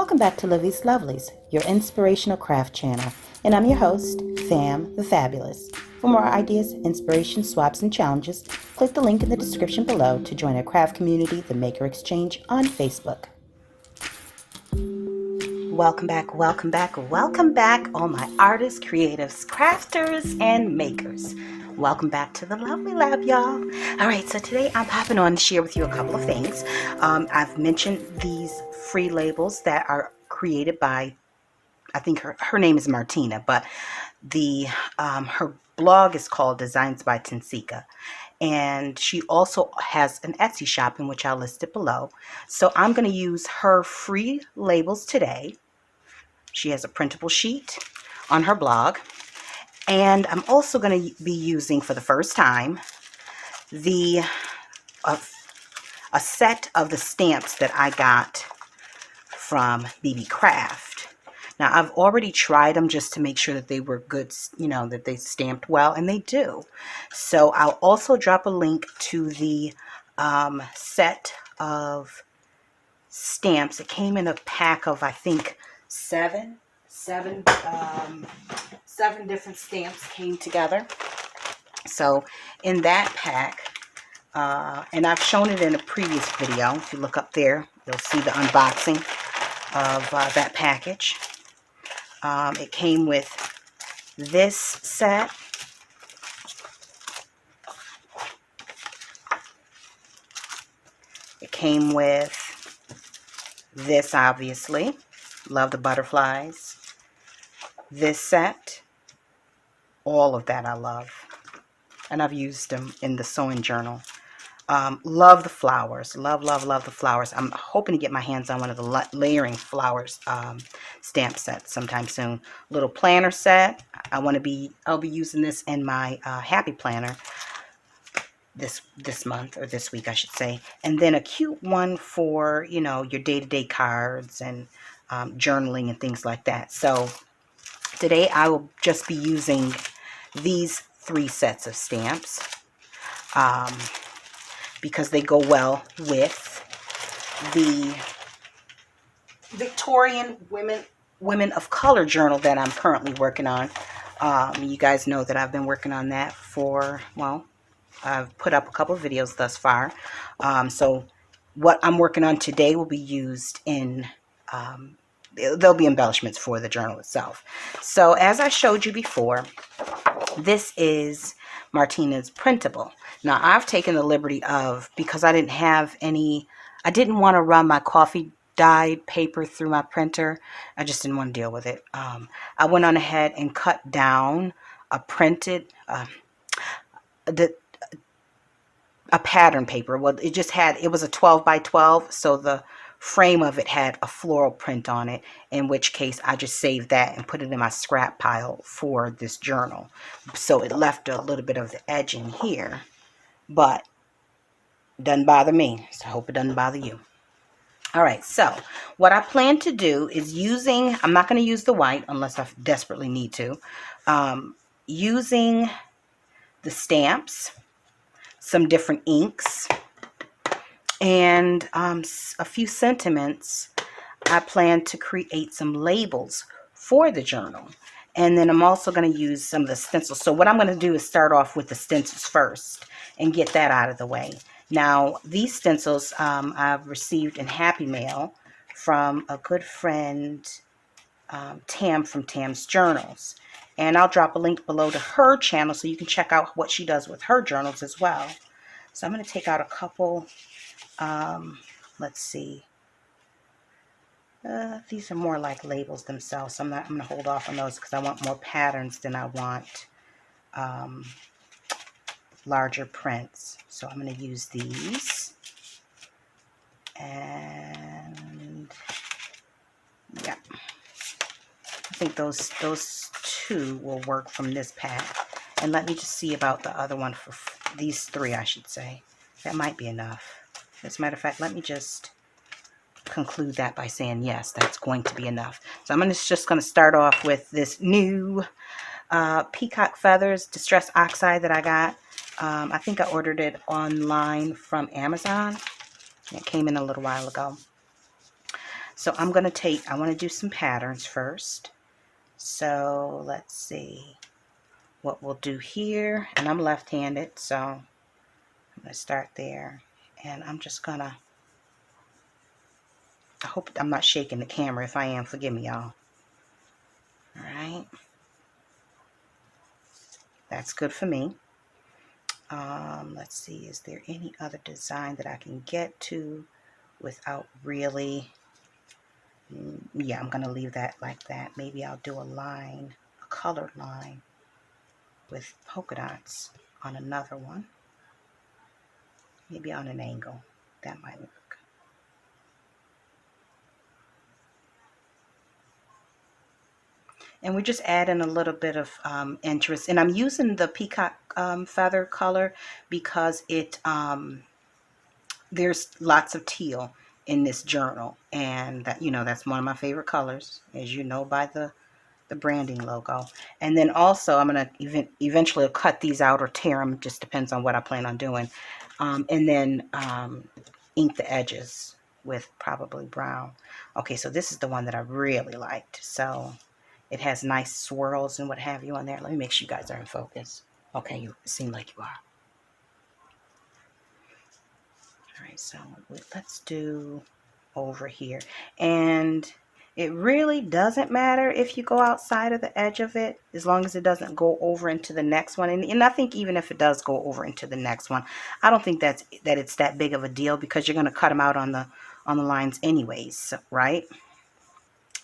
Welcome back to Livie's Lovelies, your inspirational craft channel, and I'm your host, Tham the Fabulous. For more ideas, inspiration, swaps, and challenges, click the link in the description below to join our craft community, the Maker Exchange, on Facebook. Welcome back, welcome back, welcome back, all my artists, creatives, crafters, and makers. Welcome back to the Lovely Lab, y'all. All right, so today I'm popping on to share with you a couple of things. I've mentioned these free labels that are created by, I think her name is Martina, but her blog is called Designs by Tincika. And she also has an Etsy shop in which I'll list it below. So I'm going to use her free labels today. She has a printable sheet on her blog. And I'm also going to be using, for the first time, a set of the stamps that I got from Beebeecraft. Now, I've already tried them just to make sure that they were good, you know, that they stamped well, and they do. So I'll also drop a link to the set of stamps. It came in a pack of, I think, seven different stamps came together. So in that pack, and I've shown it in a previous video. If you look up there, you'll see the unboxing of that package. It came with this set. It came with this, obviously. Love the butterflies. This set. All of that I love. And I've used them in the sewing journal. Love the flowers. Love, love, love the flowers. I'm hoping to get my hands on one of the layering flowers stamp sets sometime soon. Little planner set. I'll be using this in my happy planner this month, or this week I should say. And then a cute one for, you know, your day-to-day cards and journaling and things like that. So today I will just be using these 3 sets of stamps because they go well with the Victorian Women of Color journal that I'm currently working on. You guys know that I've been working on that for, well, I've put up a couple of videos thus far. So what I'm working on today will be used in, there'll be embellishments for the journal itself. So as I showed you before, this is Martina's printable. Now I've taken the liberty of, because I didn't want to run my coffee dyed paper through my printer. I just didn't want to deal with it. I went on ahead and cut down a printed, a pattern paper. Well, it was a 12 by 12, so the frame of it had a floral print on it, in which case I just saved that and put it in my scrap pile for this journal. So it left a little bit of the edge in here, but it doesn't bother me, so I hope it doesn't bother you. All right, so what I plan to do is I'm not going to use the white unless I desperately need to, using the stamps, some different inks, and a few sentiments. I plan to create some labels for the journal. And then I'm also going to use some of the stencils. So what I'm going to do is start off with the stencils first and get that out of the way. Now, these stencils I've received in Happy Mail from a good friend, Tam from TAM'S Journals. And I'll drop a link below to her channel so you can check out what she does with her journals as well. So I'm going to take out a couple. Let's see. These are more like labels themselves, so I'm going to hold off on those because I want more patterns than I want larger prints. So I'm going to use these. And yeah, I think those 2 will work from this pack. And let me just see about the other one for these 3, I should say. That might be enough. As a matter of fact, let me just conclude that by saying yes, that's going to be enough. So I'm just going to start off with this new peacock feathers distress oxide that I got. I think I ordered it online from Amazon. It came in a little while ago. So I'm going to take, I want to do some patterns first. So let's see what we'll do here. And I'm left-handed, so I'm going to start there. And I'm just going to, I hope I'm not shaking the camera. If I am, forgive me, y'all. All right. That's good for me. Let's see, is there any other design that I can get to without really, yeah, I'm going to leave that like that. Maybe I'll do a line, a colored line with polka dots on another one. Maybe on an angle. That might work. And we're just adding a little bit of interest. And I'm using the peacock feather color because it there's lots of teal in this journal, and that, you know, that's one of my favorite colors, as you know by the branding logo. And then also I'm going to eventually cut these out or tear them, just depends on what I plan on doing. And then ink the edges with probably brown. Okay, so this is the one that I really liked. So it has nice swirls and what have you on there. Let me make sure you guys are in focus. Okay, you seem like you are. All right, so let's do over here. And it really doesn't matter if you go outside of the edge of it, as long as it doesn't go over into the next one. And I think even if it does go over into the next one, I don't think that it's that big of a deal, because you're going to cut them out on the lines anyways, right?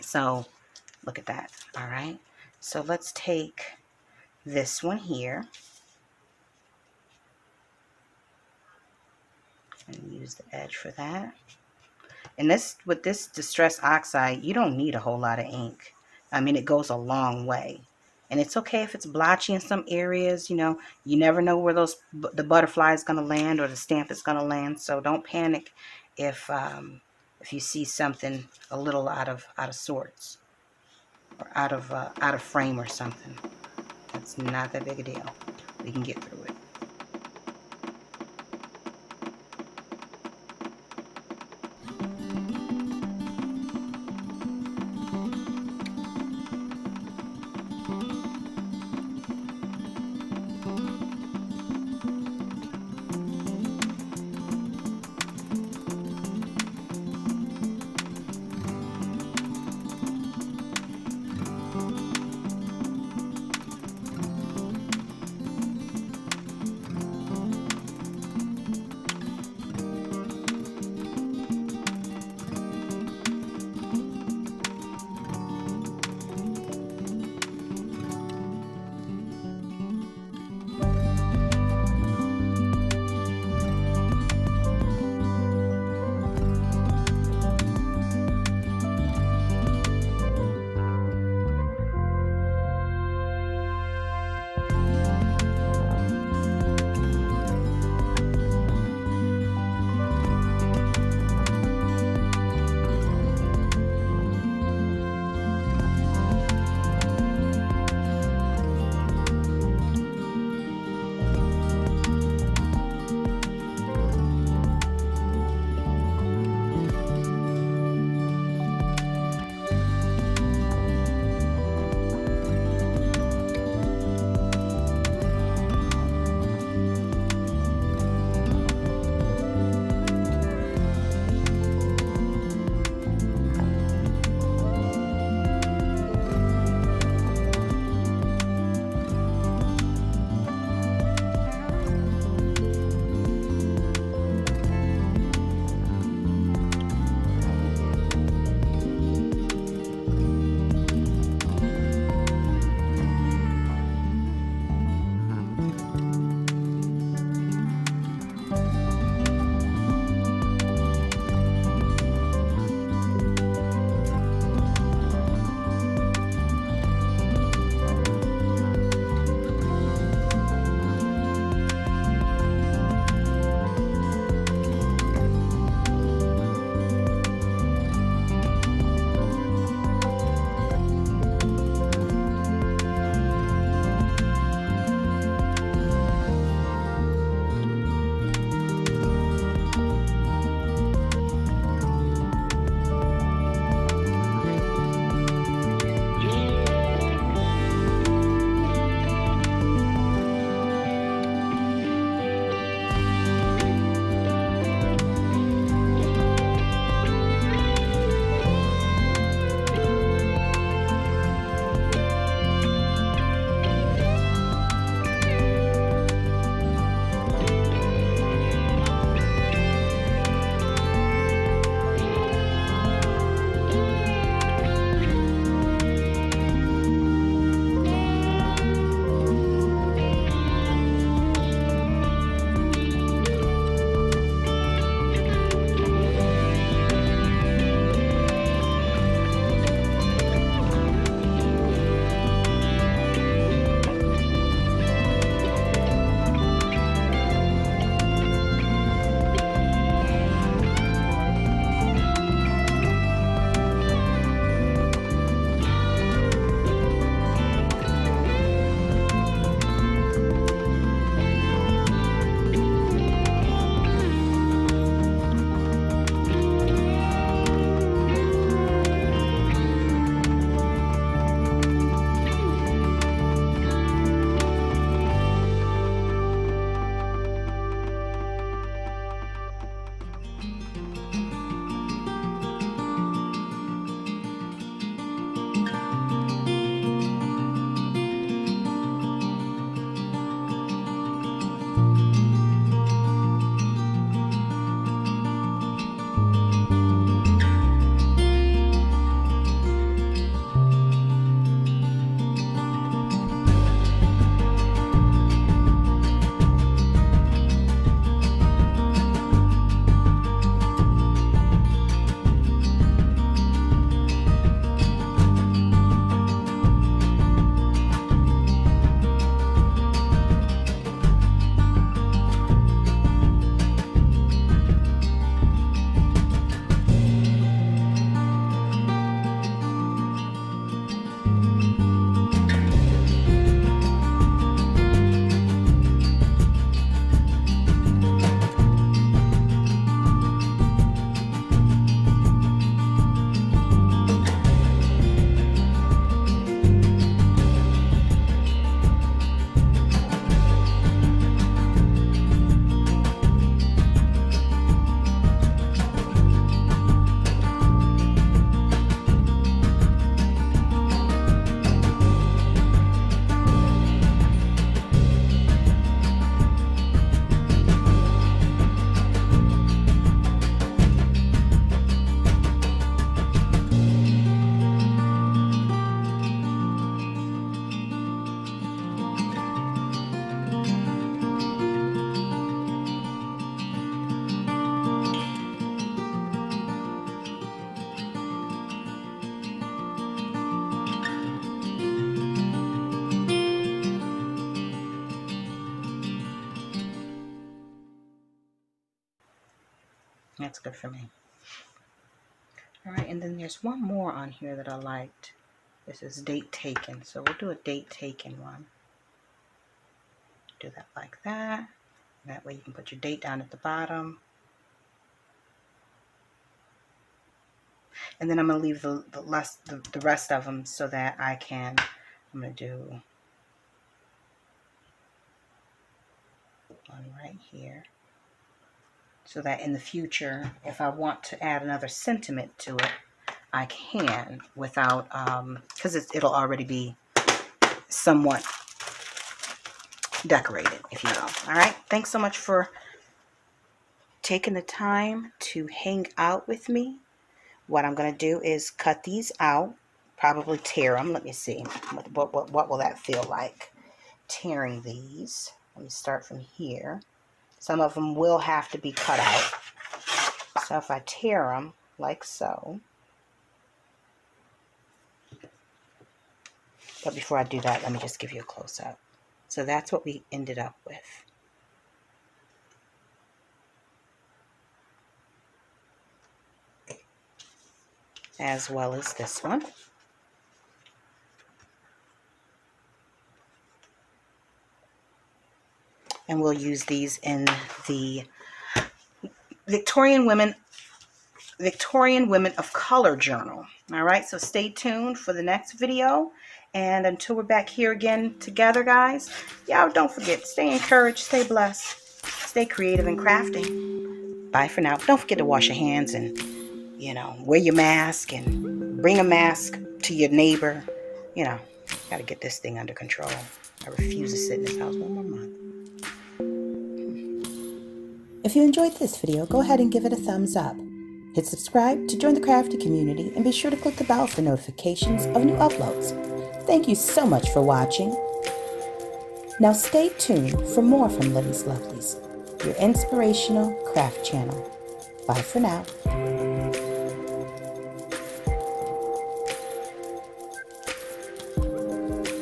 So look at that. All right, so let's take this one here and use the edge for that. And this, with this Distress Oxide, you don't need a whole lot of ink. I mean, it goes a long way. And it's okay if it's blotchy in some areas, you know. You never know where the butterfly is going to land or the stamp is going to land. So don't panic if you see something a little out of sorts or out of frame or something. That's not that big a deal. We can get through it. That's good for me. All right, and then there's one more on here that I liked. This is date taken, so we'll do a date taken one. Do that like that. That way you can put your date down at the bottom. And then I'm going to leave the rest of them so that I'm going to do one right here. So that in the future, if I want to add another sentiment to it, I can without, because it'll already be somewhat decorated, if you will. All right. Thanks so much for taking the time to hang out with me. What I'm going to do is cut these out, probably tear them. Let me see. What will that feel like? Tearing these. Let me start from here. Some of them will have to be cut out. So if I tear them like so. But before I do that, let me just give you a close-up. So that's what we ended up with. As well as this one. And we'll use these in the Victorian Women of Color journal. All right, so stay tuned for the next video. And until we're back here again together, guys, y'all don't forget, stay encouraged, stay blessed, stay creative and crafting. Bye for now. Don't forget to wash your hands and, wear your mask and bring a mask to your neighbor. Got to get this thing under control. I refuse to sit in this house one more month. If you enjoyed this video, go ahead and give it a thumbs up. Hit subscribe to join the crafty community and be sure to click the bell for notifications of new uploads. Thank you so much for watching. Now stay tuned for more from Livie's Lovelies, your inspirational craft channel. Bye for now.